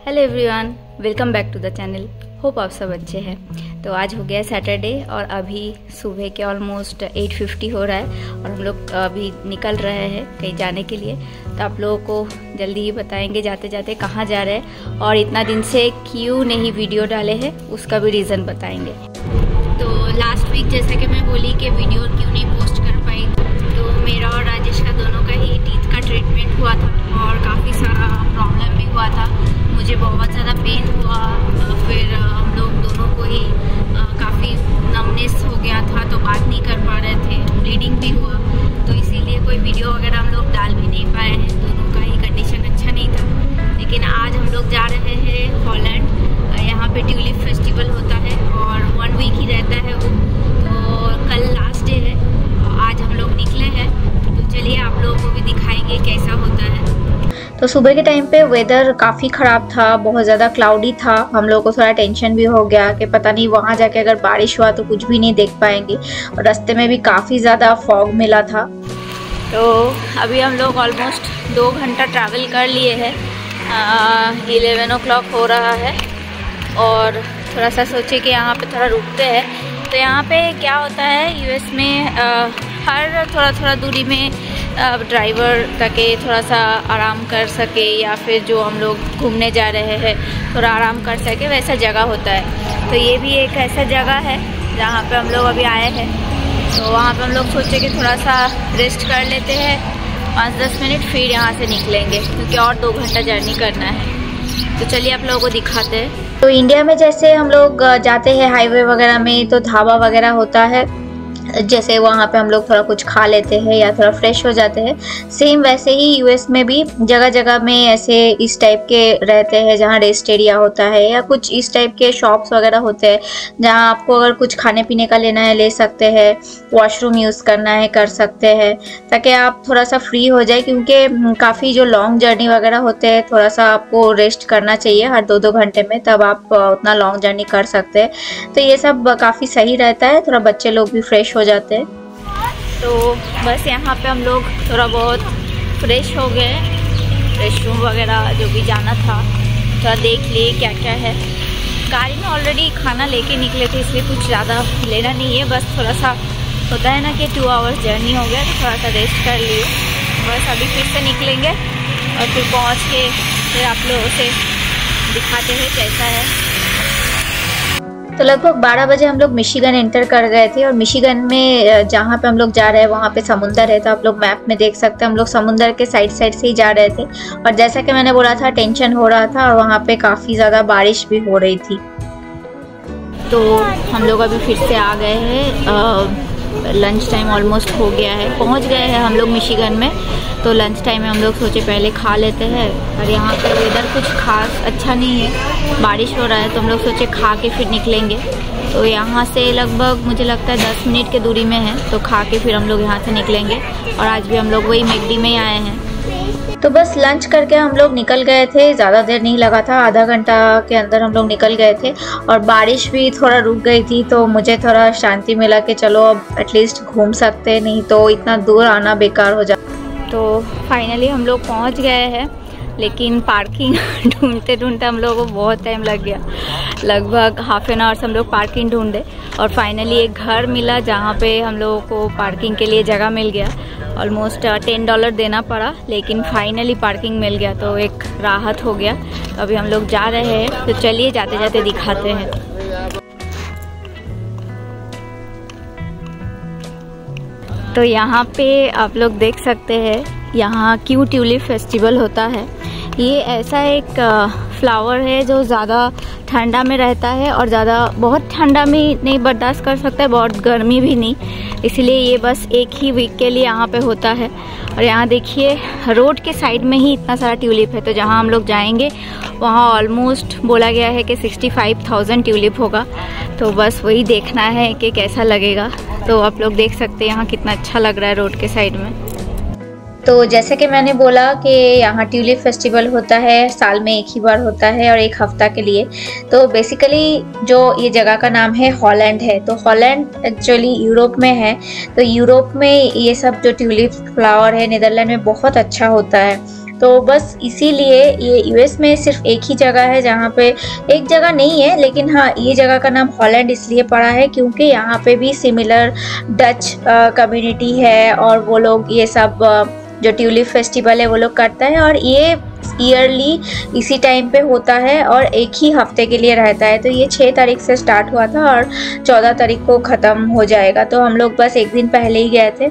Hello everyone, welcome back to the channel. Hope आप सब अच्छे हैं। तो आज हो गया सैटरडे और अभी सुबह के ऑलमोस्ट 8:50 हो रहा है और हम लोग अभी निकल रहे हैं कहीं जाने के लिए। तो आप लोगों को जल्दी ही बताएंगे जाते जाते कहाँ जा रहे हैं और इतना दिन से क्यों नहीं वीडियो डाले हैं उसका भी रीज़न बताएंगे। तो लास्ट वीक जैसा कि मैं बोली कि वीडियो क्यों नहीं पोस्ट कर पाई, तो मेरा और राजेश का दोनों का ही टीथ का ट्रीटमेंट हुआ था और काफ़ी सारा प्रॉब्लम भी हुआ था। मुझे बहुत ज़्यादा पेन हुआ, फिर हम लोग दोनों को ही काफ़ी नमनेस हो गया था, तो बात नहीं कर पा रहे थे, ब्लीडिंग भी हुआ, तो इसीलिए कोई वीडियो वगैरह हम लोग डाल भी नहीं पाए हैं। दोनों का ही कंडीशन अच्छा नहीं था। लेकिन आज हम लोग जा रहे हैं हॉलैंड। यहाँ पे ट्यूलिप फेस्टिवल होता है और 1 वीक ही रहता है वो। तो कल लास्ट डे है और आज हम लोग निकले हैं, तो चलिए आप लोगों को भी दिखाएंगे कैसा होता है। तो सुबह के टाइम पे वेदर काफ़ी ख़राब था, बहुत ज़्यादा क्लाउडी था। हम लोगों को थोड़ा टेंशन भी हो गया कि पता नहीं वहाँ जाके अगर बारिश हुआ तो कुछ भी नहीं देख पाएंगे, और रास्ते में भी काफ़ी ज़्यादा फॉग मिला था। तो अभी हम लोग ऑलमोस्ट 2 घंटा ट्रैवल कर लिए हैं। 11 o'clock हो रहा है और थोड़ा सा सोचे कि यहाँ पे थोड़ा रुकते हैं। तो यहाँ पे क्या होता है यूएस में, हर थोड़ा दूरी में ड्राइवर ताकि थोड़ा सा आराम कर सके या फिर जो हम लोग घूमने जा रहे हैं थोड़ा आराम कर सके, वैसा जगह होता है। तो ये भी एक ऐसा जगह है जहाँ पे हम लोग अभी आए हैं। तो वहाँ पे हम लोग सोचे कि थोड़ा सा रेस्ट कर लेते हैं 5-10 मिनट, फिर यहाँ से निकलेंगे क्योंकि और 2 घंटा जर्नी करना है। तो चलिए आप लोगों को दिखाते हैं। तो इंडिया में जैसे हम लोग जाते हैं हाईवे वगैरह में तो ढाबा वगैरह होता है, जैसे वहाँ पे हम लोग थोड़ा कुछ खा लेते हैं या थोड़ा फ्रेश हो जाते हैं। सेम वैसे ही यूएस में भी जगह जगह में ऐसे इस टाइप के रहते हैं जहाँ रेस्ट एरिया होता है या कुछ इस टाइप के शॉप्स वगैरह होते हैं जहाँ आपको अगर कुछ खाने पीने का लेना है ले सकते हैं, वॉशरूम यूज़ करना है कर सकते हैं, ताकि आप थोड़ा सा फ्री हो जाए। क्योंकि काफ़ी जो लॉन्ग जर्नी वगैरह होते हैं थोड़ा सा आपको रेस्ट करना चाहिए हर 2-2 घंटे में, तब आप उतना लॉन्ग जर्नी कर सकते हैं। तो ये सब काफ़ी सही रहता है, थोड़ा बच्चे लोग भी फ्रेश हो जाते हैं। तो बस यहाँ पे हम लोग थोड़ा बहुत फ्रेश हो गए, रेस्टरूम वगैरह जो भी जाना था थोड़ा देख लिए क्या क्या है। गाड़ी में ऑलरेडी खाना लेके निकले थे इसलिए कुछ ज़्यादा लेना नहीं है, बस थोड़ा सा होता है ना कि 2 आवर्स जर्नी हो गया तो थोड़ा सा रेस्ट कर लिए। बस अभी फिर से निकलेंगे और फिर पहुँच के फिर आप लोगों से दिखाते हैं कैसा है। तो लगभग 12 बजे हम लोग मिशिगन एंटर कर गए थे और मिशिगन में जहाँ पे हम लोग जा रहे हैं वहाँ पे समुंदर है। तो आप लोग मैप में देख सकते हैं हम लोग समुंदर के साइड से ही जा रहे थे। और जैसा कि मैंने बोला था टेंशन हो रहा था और वहाँ पे काफ़ी ज़्यादा बारिश भी हो रही थी। तो हम लोग अभी फिर से आ गए हैं, लंच टाइम ऑलमोस्ट हो गया है, पहुंच गए हैं हम लोग मिशिगन में। तो लंच टाइम में हम लोग सोचे पहले खा लेते हैं, और यहाँ पे वेदर कुछ खास अच्छा नहीं है, बारिश हो रहा है, तो हम लोग सोचे खा के फिर निकलेंगे। तो यहाँ से लगभग मुझे लगता है 10 मिनट की दूरी में है, तो खा के फिर हम लोग यहाँ से निकलेंगे। और आज भी हम लोग वही मैकडी में ही आए हैं। तो बस लंच करके हम लोग निकल गए थे, ज़्यादा देर नहीं लगा था, आधा घंटा के अंदर हम लोग निकल गए थे। और बारिश भी थोड़ा रुक गई थी तो मुझे थोड़ा शांति मिला कि चलो अब एटलीस्ट घूम सकते, नहीं तो इतना दूर आना बेकार हो जाता। तो फाइनली हम लोग पहुंच गए हैं, लेकिन पार्किंग ढूंढते ढूंढते हम लोगों को बहुत टाइम लग गया। लगभग हाफ एन आवर से हम लोग पार्किंग ढूंढे और फाइनली एक घर मिला जहाँ पे हम लोगों को पार्किंग के लिए जगह मिल गया। ऑलमोस्ट $10 देना पड़ा, लेकिन फाइनली पार्किंग मिल गया, तो एक राहत हो गया। तो अभी हम लोग जा रहे हैं, तो चलिए जाते जाते दिखाते हैं। तो यहाँ पे आप लोग देख सकते हैं यहाँ क्यों ट्यूलिप फेस्टिवल होता है। ये ऐसा एक फ्लावर है जो ज़्यादा ठंडा में रहता है और ज़्यादा बहुत ठंडा में नहीं बर्दाश्त कर सकता है, बहुत गर्मी भी नहीं, इसलिए ये बस एक ही वीक के लिए यहाँ पे होता है। और यहाँ देखिए रोड के साइड में ही इतना सारा ट्यूलिप है। तो जहाँ हम लोग जाएंगे वहाँ ऑलमोस्ट बोला गया है कि 65,000 ट्यूलिप होगा। तो बस वही देखना है कि कैसा लगेगा। तो आप लोग देख सकते हैं यहाँ कितना अच्छा लग रहा है रोड के साइड में। तो जैसे कि मैंने बोला कि यहाँ ट्यूलिप फेस्टिवल होता है, साल में एक ही बार होता है और 1 हफ्ता के लिए। तो बेसिकली जो ये जगह का नाम है हॉलैंड है। तो हॉलैंड एक्चुअली यूरोप में है। तो यूरोप में ये सब जो ट्यूलिप फ्लावर है नीदरलैंड में बहुत अच्छा होता है। तो बस इसीलिए ये यूएस में सिर्फ एक ही जगह है जहाँ पे, एक जगह नहीं है लेकिन हाँ ये जगह का नाम हॉलैंड इसलिए पड़ा है क्योंकि यहाँ पे भी सिमिलर डच कम्युनिटी है और वो लोग ये सब जो ट्यूलिप फेस्टिवल है वो लोग करता है और ये ईयरली इसी टाइम पे होता है और एक ही हफ्ते के लिए रहता है। तो ये 6 तारीख से स्टार्ट हुआ था और 14 तारीख को ख़त्म हो जाएगा। तो हम लोग बस एक दिन पहले ही गए थे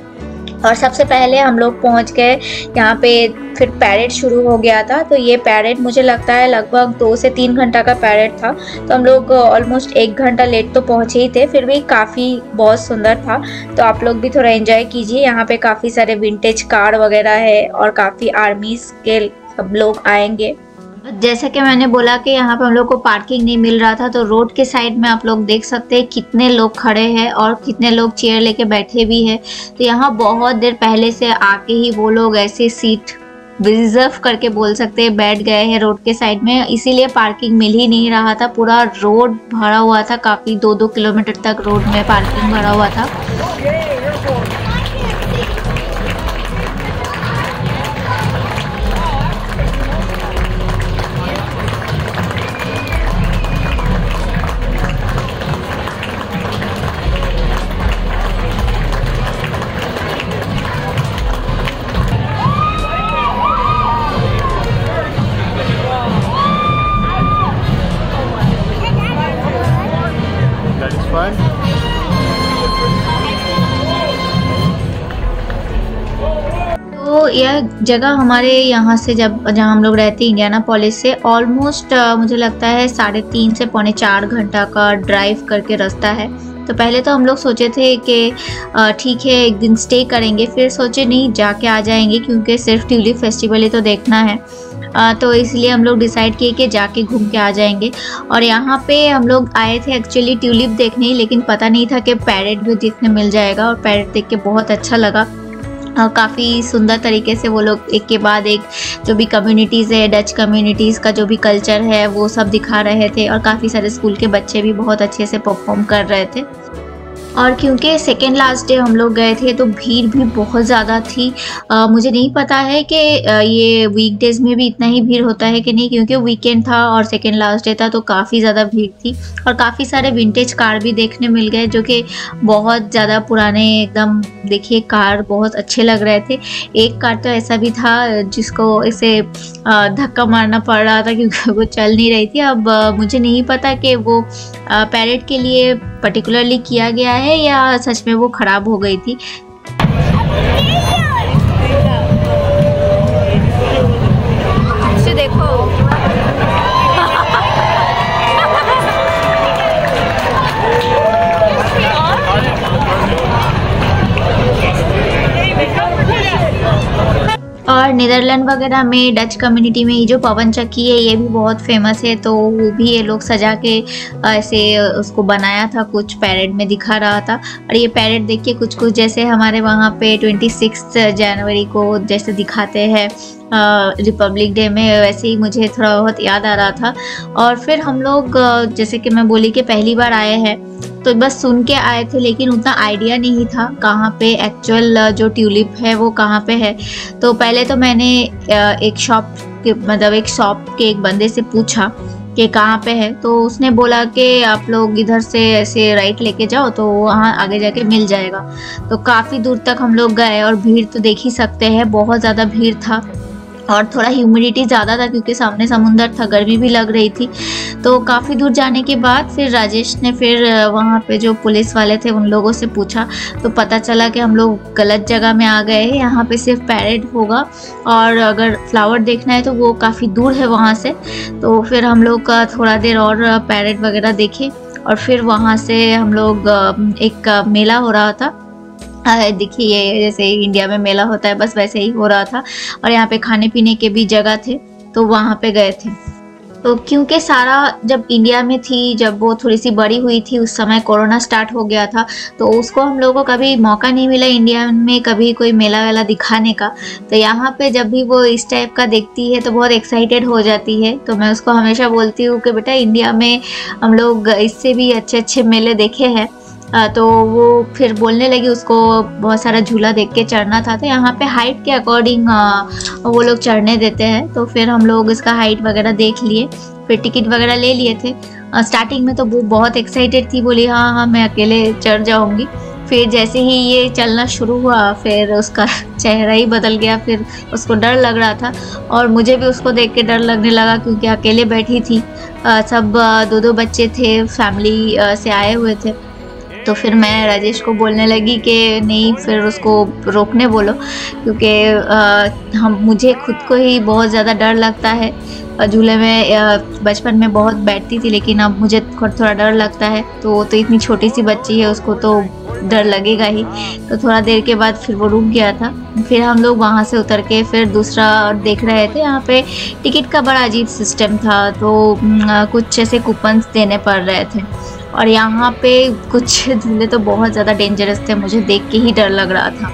और सबसे पहले हम लोग पहुंच गए यहाँ पे, फिर पैरेड शुरू हो गया था। तो ये पैरेड मुझे लगता है लगभग 2 से 3 घंटा का पैरेड था। तो हम लोग ऑलमोस्ट 1 घंटा लेट तो पहुँचे ही थे, फिर भी काफ़ी बहुत सुंदर था। तो आप लोग भी थोड़ा एंजॉय कीजिए। यहाँ पे काफ़ी सारे विंटेज कार वगैरह है और काफ़ी आर्मीज़ के सब लोग आएंगे। जैसा कि मैंने बोला कि यहाँ पे हम लोग को पार्किंग नहीं मिल रहा था, तो रोड के साइड में आप लोग देख सकते हैं कितने लोग खड़े हैं और कितने लोग चेयर लेके बैठे भी हैं। तो यहाँ बहुत देर पहले से आके ही वो लोग ऐसे सीट रिजर्व करके बोल सकते हैं बैठ गए हैं रोड के साइड में, इसीलिए पार्किंग मिल ही नहीं रहा था। पूरा रोड भरा हुआ था, काफ़ी 2-2 किलोमीटर तक रोड में पार्किंग भरा हुआ था। तो यह जगह हमारे यहाँ से जहाँ हम लोग रहते हैं इंडियानापोलिस से ऑलमोस्ट मुझे लगता है 3.5 से 3.25 घंटा का ड्राइव करके रास्ता है। तो पहले तो हम लोग सोचे थे कि ठीक है एक दिन स्टे करेंगे, फिर सोचे नहीं जाके आ जाएंगे क्योंकि सिर्फ ट्यूलिप फेस्टिवल ही तो देखना है। तो इसलिए हम लोग डिसाइड किए कि जाके घूम के आ जाएंगे। और यहाँ पे हम लोग आए थे एक्चुअली ट्यूलिप देखने ही, लेकिन पता नहीं था कि पैरेड भी देखने मिल जाएगा। और पैरेड देख के बहुत अच्छा लगा। काफ़ी सुंदर तरीके से वो लोग एक के बाद एक जो भी कम्युनिटीज़ है, डच कम्युनिटीज़ का जो भी कल्चर है वो सब दिखा रहे थे। और काफ़ी सारे स्कूल के बच्चे भी बहुत अच्छे से परफॉर्म कर रहे थे। और क्योंकि सेकेंड लास्ट डे हम लोग गए थे तो भीड़ भी बहुत ज़्यादा थी। मुझे नहीं पता है कि ये वीकडेज़ में भी इतना ही भीड़ होता है कि नहीं, क्योंकि वीकेंड था और सेकेंड लास्ट डे था तो काफ़ी ज़्यादा भीड़ थी। और काफ़ी सारे विंटेज कार भी देखने मिल गए जो कि बहुत ज़्यादा पुराने एकदम, देखिए कार बहुत अच्छे लग रहे थे। एक कार तो ऐसा भी था जिसको ऐसे धक्का मारना पड़ रहा था क्योंकि वो चल नहीं रही थी। अब मुझे नहीं पता कि वो पैरेड के लिए पर्टिकुलरली किया गया है या सच में वो खराब हो गई थी। देखो और नीदरलैंड वगैरह में डच कम्युनिटी में ये जो पवन चक्की है ये भी बहुत फेमस है। तो वो भी ये लोग सजा के ऐसे उसको बनाया था, कुछ पैरेड में दिखा रहा था। और ये पैरेड देखिए कुछ कुछ जैसे हमारे वहाँ पे 26 जनवरी को जैसे दिखाते हैं रिपब्लिक डे में, वैसे ही मुझे थोड़ा बहुत याद आ रहा था। और फिर हम लोग जैसे कि मैं बोली कि पहली बार आए हैं तो बस सुन के आए थे, लेकिन उतना आइडिया नहीं था कहाँ पे एक्चुअल जो ट्यूलिप है वो कहाँ पे है। तो पहले तो मैंने एक शॉप के एक बंदे से पूछा कि कहाँ पे है। तो उसने बोला कि आप लोग इधर से ऐसे राइट लेके जाओ तो वहाँ आगे जाके मिल जाएगा। तो काफ़ी दूर तक हम लोग गए और भीड़ तो देख ही सकते हैं, बहुत ज़्यादा भीड़ था और थोड़ा ह्यूमिडिटी ज़्यादा था क्योंकि सामने समुंदर था, गर्मी भी लग रही थी। तो काफ़ी दूर जाने के बाद फिर राजेश ने फिर वहाँ पे जो पुलिस वाले थे उन लोगों से पूछा तो पता चला कि हम लोग गलत जगह में आ गए हैं। यहाँ पे सिर्फ पैरेड होगा और अगर फ्लावर देखना है तो वो काफ़ी दूर है वहाँ से। तो फिर हम लोग का थोड़ा देर और पैरेड वगैरह देखे और फिर वहाँ से हम लोग एक मेला हो रहा था। देखिए जैसे इंडिया में मेला होता है बस वैसे ही हो रहा था। और यहाँ पे खाने पीने के भी जगह थे तो वहाँ पे गए थे। तो क्योंकि सारा जब इंडिया में थी, जब वो थोड़ी सी बड़ी हुई थी उस समय कोरोना स्टार्ट हो गया था तो उसको हम लोगों को कभी मौका नहीं मिला इंडिया में कभी कोई मेला वेला दिखाने का। तो यहाँ पे जब भी वो इस टाइप का देखती है तो बहुत एक्साइटेड हो जाती है। तो मैं उसको हमेशा बोलती हूँ कि बेटा इंडिया में हम लोग इससे भी अच्छे अच्छे मेले देखे हैं। तो वो फिर बोलने लगी उसको बहुत सारा झूला देख के चढ़ना था, तो यहाँ पे हाइट के अकॉर्डिंग वो लोग चढ़ने देते हैं। तो फिर हम लोग इसका हाइट वगैरह देख लिए, फिर टिकट वगैरह ले लिए थे। स्टार्टिंग में तो वो बहुत एक्साइटेड थी, बोली हाँ हाँ मैं अकेले चढ़ जाऊँगी। फिर जैसे ही ये चलना शुरू हुआ फिर उसका चेहरा ही बदल गया, फिर उसको डर लग रहा था और मुझे भी उसको देख के डर लगने लगा क्योंकि अकेले बैठी थी। सब दो बच्चे थे, फैमिली से आए हुए थे। तो फिर मैं राजेश को बोलने लगी कि नहीं, फिर उसको रोकने बोलो क्योंकि मुझे खुद को ही बहुत ज़्यादा डर लगता है। झूले में बचपन में बहुत बैठती थी लेकिन अब मुझे थोड़ा डर लगता है। तो इतनी छोटी सी बच्ची है, उसको तो डर लगेगा ही। तो थोड़ा देर के बाद फिर वो रुक गया था। फिर हम लोग वहाँ से उतर के फिर दूसरा देख रहे थे। यहाँ पे टिकट का बड़ा अजीब सिस्टम था, तो कुछ ऐसे कूपन्स देने पड़ रहे थे और यहाँ पे कुछ झूले तो बहुत ज़्यादा डेंजरस थे, मुझे देख के ही डर लग रहा था।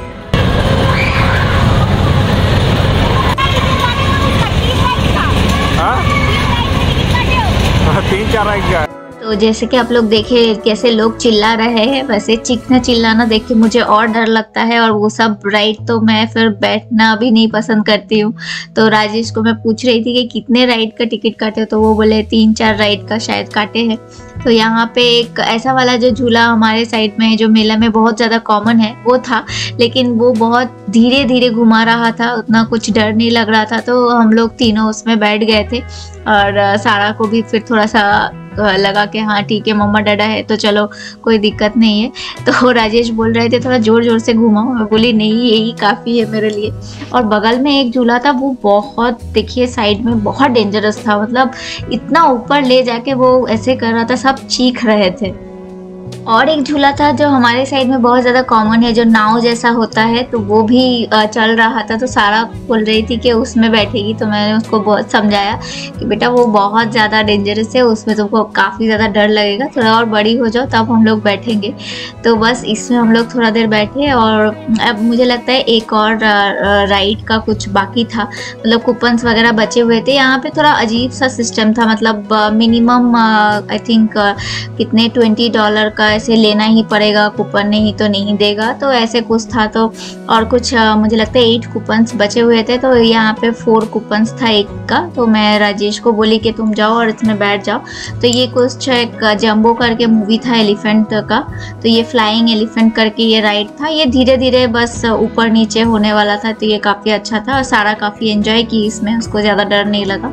तो जैसे कि आप लोग देखे कैसे लोग चिल्ला रहे हैं, वैसे चीखना चिल्लाना देख के मुझे और डर लगता है। और वो सब राइड तो मैं फिर बैठना भी नहीं पसंद करती हूँ। तो राजेश को मैं पूछ रही थी कि कितने राइड का टिकट काटे, तो वो बोले 3-4 राइड का शायद काटे हैं। तो यहाँ पे एक ऐसा वाला जो झूला हमारे साइड में जो मेला में बहुत ज़्यादा कॉमन है वो था, लेकिन वो बहुत धीरे धीरे घुमा रहा था, उतना कुछ डर नहीं लग रहा था। तो हम लोग तीनों उसमें बैठ गए थे और सारा को भी फिर थोड़ा सा लगा कि हाँ ठीक है मम्मा डरा है तो चलो कोई दिक्कत नहीं है। तो राजेश बोल रहे थे थोड़ा ज़ोर ज़ोर से घुमाओ, मैं बोली नहीं यही काफ़ी है मेरे लिए। और बगल में एक झूला था, वो बहुत देखिए साइड में बहुत डेंजरस था, मतलब इतना ऊपर ले जाके वो ऐसे कर रहा था, सब चीख रहे थे। और एक झूला था जो हमारे साइड में बहुत ज़्यादा कॉमन है, जो नाव जैसा होता है, तो वो भी चल रहा था। तो सारा बोल रही थी कि उसमें बैठेगी, तो मैंने उसको बहुत समझाया कि बेटा वो बहुत ज़्यादा डेंजरस है, उसमें तुमको काफ़ी ज़्यादा डर लगेगा, थोड़ा और बड़ी हो जाओ तब हम लोग बैठेंगे। तो बस इसमें हम लोग थोड़ा देर बैठे और अब मुझे लगता है एक और राइड का कुछ बाकी था, मतलब कूपन्स वगैरह बचे हुए थे। यहाँ पे थोड़ा अजीब सा सिस्टम था, मतलब मिनिमम आई थिंक कितने $20 का ऐसे लेना ही पड़ेगा, कूपन नहीं तो नहीं देगा, तो ऐसे कुछ था। तो और कुछ मुझे लगता है 8 कूपन्स बचे हुए थे, तो यहाँ पे 4 कूपन्स था एक का। तो मैं राजेश को बोली कि तुम जाओ और इसमें बैठ जाओ। तो ये कुछ एक जंबो करके मूवी था एलिफेंट का, तो ये फ्लाइंग एलिफेंट करके ये राइड था। ये धीरे धीरे बस ऊपर नीचे होने वाला था, तो ये काफ़ी अच्छा था और सारा काफ़ी एंजॉय की इसमें, उसको ज़्यादा डर नहीं लगा।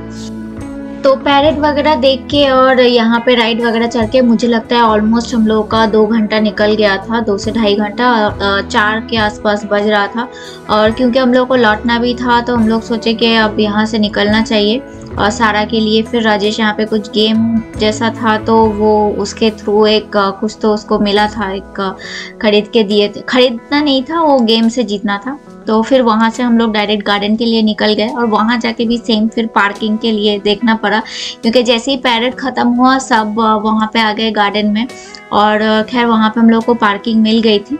तो पैरेड वगैरह देख के और यहाँ पे राइड वगैरह चढ़ के मुझे लगता है ऑलमोस्ट हम लोग का 2 घंटा निकल गया था, 2 से ढाई घंटा, 4 के आसपास बज रहा था। और क्योंकि हम लोग को लौटना भी था तो हम लोग सोचे कि अब यहाँ से निकलना चाहिए। और सारा के लिए फिर राजेश यहाँ पे कुछ गेम जैसा था, तो वो उसके थ्रू एक कुछ तो उसको मिला था, एक खरीद के दिए थे, खरीदना नहीं था, वो गेम से जीतना था। तो फिर वहाँ से हम लोग डायरेक्ट गार्डन के लिए निकल गए और वहाँ जाके भी सेम फिर पार्किंग के लिए देखना पड़ा, क्योंकि जैसे ही पैरेड ख़त्म हुआ सब वहाँ पे आ गए गार्डन में। और खैर वहाँ पे हम लोग को पार्किंग मिल गई थी।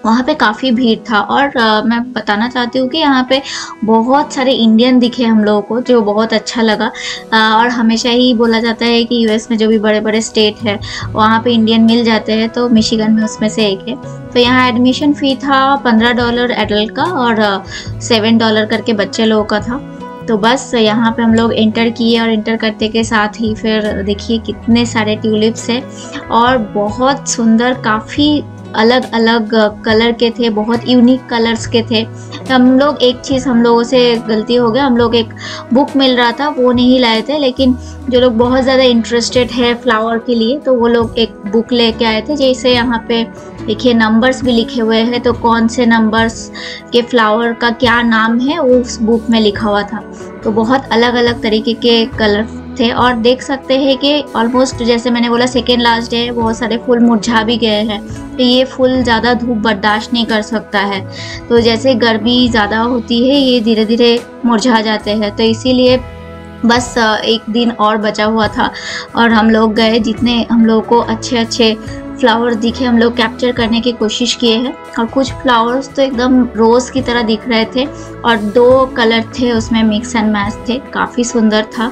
वहाँ पे काफ़ी भीड़ था और मैं बताना चाहती हूँ कि यहाँ पे बहुत सारे इंडियन दिखे हम लोगों को, जो बहुत अच्छा लगा। और हमेशा ही बोला जाता है कि यूएस में जो भी बड़े बड़े स्टेट है वहाँ पे इंडियन मिल जाते हैं, तो मिशिगन में उसमें से एक है। तो यहाँ एडमिशन फ़ी था $15 एडल्ट का और $7 करके बच्चे लोगों का था। तो बस यहाँ पे हम लोग एंटर किए और एंटर करते के साथ ही फिर देखिए कितने सारे ट्यूलिप्स हैं और बहुत सुंदर, काफ़ी अलग अलग कलर के थे, बहुत यूनिक कलर्स के थे। हम लोग एक चीज़ हम लोगों से गलती हो गया, हम लोग एक बुक मिल रहा था वो नहीं लाए थे, लेकिन जो लोग बहुत ज़्यादा इंटरेस्टेड है फ्लावर के लिए तो वो लोग एक बुक लेके आए थे। जैसे यहाँ पे देखिए नंबर्स भी लिखे हुए हैं, तो कौन से नंबर्स के फ्लावर का क्या नाम है वो उस बुक में लिखा हुआ था। तो बहुत अलग अलग तरीके के कलर थे और देख सकते हैं कि ऑलमोस्ट जैसे मैंने बोला सेकेंड लास्ट डे है, बहुत सारे फूल मुरझा भी गए हैं। तो ये फूल ज़्यादा धूप बर्दाश्त नहीं कर सकता है, तो जैसे गर्मी ज़्यादा होती है ये धीरे धीरे मुरझा जाते हैं। तो इसीलिए बस एक दिन और बचा हुआ था और हम लोग गए, जितने हम लोग को अच्छे अच्छे फ्लावर दिखे हम लोग कैप्चर करने की कोशिश किए हैं। और कुछ फ्लावर्स तो एकदम रोज़ की तरह दिख रहे थे और 2 कलर थे उसमें मिक्स एंड मैच थे, काफ़ी सुंदर था।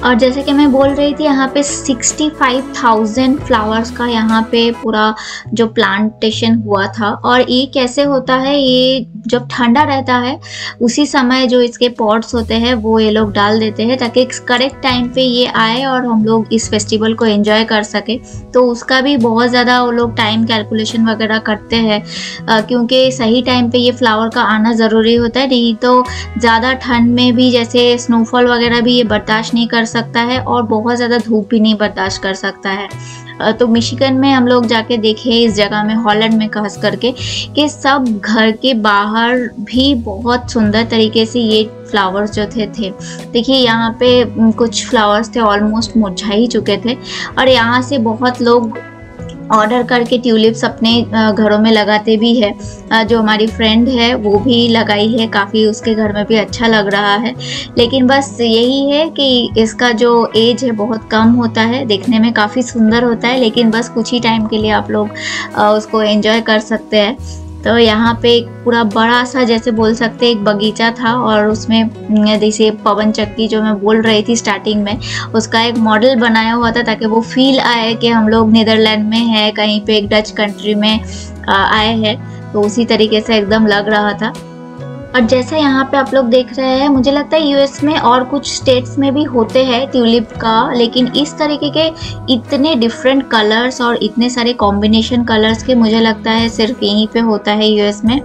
और जैसे कि मैं बोल रही थी, यहाँ पे 65,000 फ्लावर्स का यहाँ पे पूरा जो प्लांटेशन हुआ था। और ये कैसे होता है, ये जब ठंडा रहता है उसी समय जो इसके पॉट्स होते हैं वो ये लोग डाल देते हैं ताकि करेक्ट टाइम पे ये आए और हम लोग इस फेस्टिवल को एंजॉय कर सके। तो उसका भी बहुत ज़्यादा वो लोग टाइम कैलकुलेशन वगैरह करते हैं क्योंकि सही टाइम पे ये फ्लावर का आना ज़रूरी होता है, नहीं तो ज़्यादा ठंड में भी जैसे स्नोफॉल वगैरह भी ये बर्दाश्त नहीं कर सकता है और बहुत ज़्यादा धूप भी नहीं बर्दाश्त कर सकता है। तो मिशिगन में हम लोग जाके देखे इस जगह में, हॉलैंड में खास करके, कि सब घर के बाहर भी बहुत सुंदर तरीके से ये फ्लावर्स जो थे देखिए यहाँ पे कुछ फ्लावर्स थे ऑलमोस्ट मुरझा ही चुके थे। और यहाँ से बहुत लोग ऑर्डर करके ट्यूलिप्स अपने घरों में लगाते भी है। जो हमारी फ्रेंड है वो भी लगाई है, काफ़ी उसके घर में भी अच्छा लग रहा है। लेकिन बस यही है कि इसका जो एज है बहुत कम होता है, देखने में काफ़ी सुंदर होता है लेकिन बस कुछ ही टाइम के लिए आप लोग उसको एंजॉय कर सकते हैं। तो यहाँ पे एक पूरा बड़ा सा जैसे बोल सकते हैं एक बगीचा था और उसमें जैसे पवन चक्की जो मैं बोल रही थी स्टार्टिंग में, उसका एक मॉडल बनाया हुआ था ताकि वो फील आए कि हम लोग नीदरलैंड में है, कहीं पे एक डच कंट्री में आए हैं। तो उसी तरीके से एकदम लग रहा था। और जैसे यहाँ पे आप लोग देख रहे हैं, मुझे लगता है यूएस में और कुछ स्टेट्स में भी होते हैं ट्यूलिप का, लेकिन इस तरीके के इतने डिफरेंट कलर्स और इतने सारे कॉम्बिनेशन कलर्स के मुझे लगता है सिर्फ यहीं पे होता है यूएस में।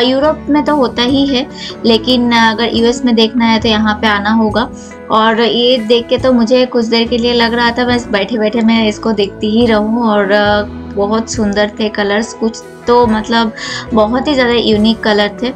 यूरोप में तो होता ही है, लेकिन अगर यूएस में देखना है तो यहाँ पे आना होगा। और ये देख के तो मुझे कुछ देर के लिए लग रहा था बस बैठे बैठे मैं इसको देखती ही रहूँ। और बहुत सुंदर थे कलर्स, कुछ तो मतलब बहुत ही ज़्यादा यूनिक कलर थे।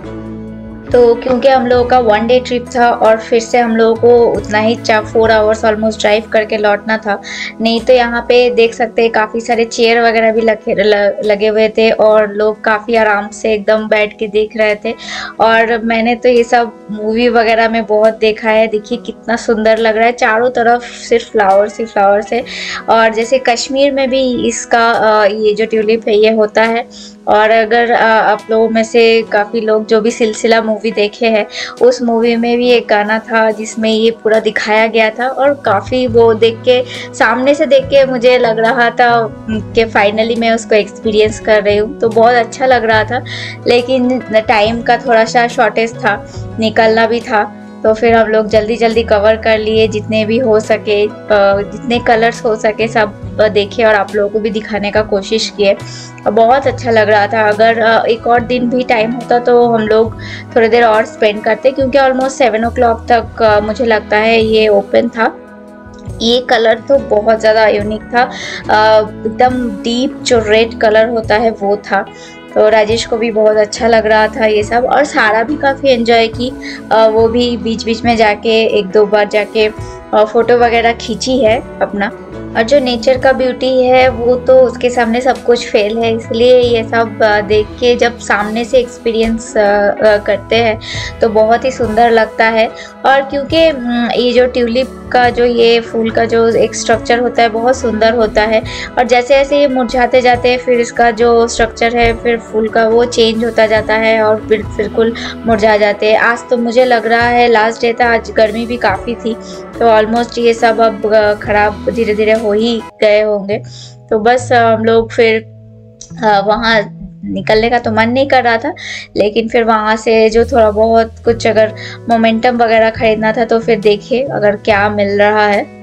तो क्योंकि हम लोगों का 1 डे ट्रिप था और फिर से हम लोगों को उतना ही 4 आवर्स ऑलमोस्ट ड्राइव करके लौटना था, नहीं तो यहाँ पे देख सकते हैं काफ़ी सारे चेयर वगैरह भी लगे हुए थे और लोग काफ़ी आराम से एकदम बैठ के देख रहे थे। और मैंने तो ये सब मूवी वगैरह में बहुत देखा है। देखिए कितना सुंदर लग रहा है, चारों तरफ सिर्फ फ्लावर्स ही फ्लावर्स है। और जैसे कश्मीर में भी इसका ये जो ट्यूलिप है ये होता है। और अगर आप लोगों में से काफ़ी लोग जो भी सिलसिला मूवी देखे हैं, उस मूवी में भी एक गाना था जिसमें ये पूरा दिखाया गया था और काफ़ी वो देख के, सामने से देख के मुझे लग रहा था कि फाइनली मैं उसको एक्सपीरियंस कर रही हूँ। तो बहुत अच्छा लग रहा था, लेकिन टाइम का थोड़ा सा शॉर्टेज था, निकलना भी था। तो फिर हम लोग जल्दी जल्दी कवर कर लिए, जितने भी हो सके, जितने कलर्स हो सके सब देखे और आप लोगों को भी दिखाने का कोशिश किए। बहुत अच्छा लग रहा था। अगर एक और दिन भी टाइम होता तो हम लोग थोड़ी देर और स्पेंड करते, क्योंकि ऑलमोस्ट 7 o'clock तक मुझे लगता है ये ओपन था। ये कलर तो बहुत ज़्यादा यूनिक था, एकदम डीप जो रेड कलर होता है वो था। तो राजेश को भी बहुत अच्छा लग रहा था ये सब, और सारा भी काफ़ी एंजॉय की। वो भी बीच बीच में जाके 1-2 बार जाके फ़ोटो वगैरह खींची है अपना। और जो नेचर का ब्यूटी है वो तो उसके सामने सब कुछ फेल है, इसलिए ये सब देख के जब सामने से एक्सपीरियंस करते हैं तो बहुत ही सुंदर लगता है। और क्योंकि ये जो ट्यूलिप का जो ये फूल का जो एक स्ट्रक्चर होता है बहुत सुंदर होता है, और जैसे जैसे ये मुरझाते जाते हैं फिर इसका जो स्ट्रक्चर है फिर फूल का वो चेंज होता जाता है और बिल्कुल मुरझा जाते हैं। आज तो मुझे लग रहा है लास्ट डे था, आज गर्मी भी काफ़ी थी, तो ऑलमोस्ट ये सब अब ख़राब धीरे धीरे हो ही गए होंगे। तो बस हम लोग फिर वहाँ निकलने का तो मन नहीं कर रहा था, लेकिन फिर वहाँ से जो थोड़ा बहुत कुछ अगर मोमेंटम वगैरह खरीदना था तो फिर देखिए अगर क्या मिल रहा है।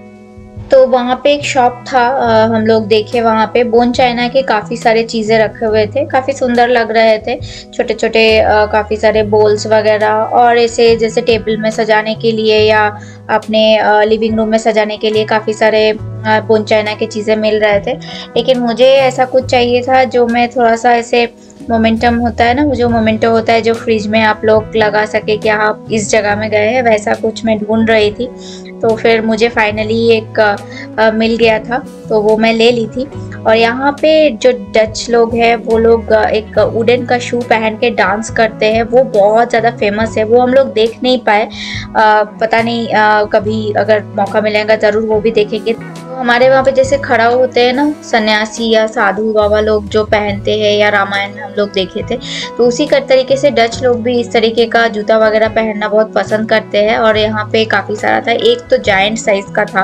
तो वहाँ पे एक शॉप था, हम लोग देखे वहाँ पे बोन चाइना के काफ़ी सारे चीज़ें रखे हुए थे, काफ़ी सुंदर लग रहे थे। छोटे छोटे काफ़ी सारे बोल्स वगैरह, और ऐसे जैसे टेबल में सजाने के लिए या अपने लिविंग रूम में सजाने के लिए काफ़ी सारे बोन चाइना की चीज़ें मिल रहे थे। लेकिन मुझे ऐसा कुछ चाहिए था जो मैं थोड़ा सा ऐसे मोमेंटम होता है ना, वो जो मोमेंटो होता है जो फ्रिज में आप लोग लगा सके कि आप इस जगह में गए हैं, वैसा कुछ मैं ढूंढ रही थी। तो फिर मुझे फाइनली एक मिल गया था, तो वो मैं ले ली थी। और यहाँ पे जो डच लोग हैं वो लोग एक वुडन का शू पहन के डांस करते हैं, वो बहुत ज़्यादा फेमस है। वो हम लोग देख नहीं पाए, पता नहीं कभी अगर मौका मिलेगा ज़रूर वो भी देखेंगे। हमारे वहाँ पे जैसे खड़ाऊ होते हैं ना सन्यासी या साधु बाबा लोग जो पहनते हैं, या रामायण में हम लोग देखे थे, तो उसी का तरीके से डच लोग भी इस तरीके का जूता वगैरह पहनना बहुत पसंद करते हैं। और यहाँ पे काफ़ी सारा था, एक तो जायंट साइज का था,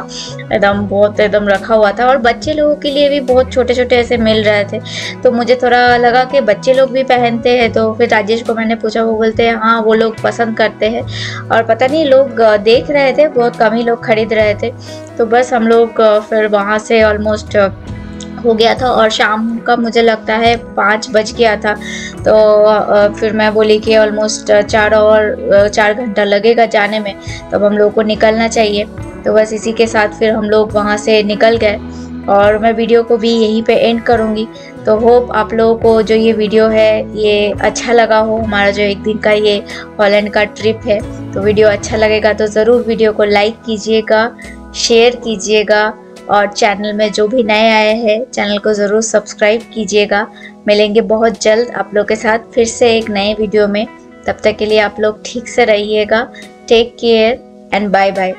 एकदम बहुत एकदम रखा हुआ था, और बच्चे लोगों के लिए भी बहुत छोटे छोटे ऐसे मिल रहे थे। तो मुझे थोड़ा लगा कि बच्चे लोग भी पहनते हैं, तो फिर राजेश को मैंने पूछा, वो बोलते हैं हाँ वो लोग पसंद करते हैं। और पता नहीं लोग देख रहे थे, बहुत कम ही लोग खरीद रहे थे। तो बस हम लोग फिर वहाँ से ऑलमोस्ट हो गया था, और शाम का मुझे लगता है 5 बज गया था। तो फिर मैं बोली कि ऑलमोस्ट 4 घंटा लगेगा जाने में, तब हम लोग को निकलना चाहिए। तो बस इसी के साथ फिर हम लोग वहाँ से निकल गए, और मैं वीडियो को भी यहीं पे एंड करूँगी। तो होप आप लोगों को जो ये वीडियो है ये अच्छा लगा हो, हमारा जो एक दिन का ये हॉलैंड का ट्रिप है। तो वीडियो अच्छा लगेगा तो ज़रूर वीडियो को लाइक कीजिएगा, शेयर कीजिएगा, और चैनल में जो भी नए आए हैं चैनल को ज़रूर सब्सक्राइब कीजिएगा। मिलेंगे बहुत जल्द आप लोग के साथ फिर से एक नए वीडियो में। तब तक के लिए आप लोग ठीक से रहिएगा। Take care and bye bye.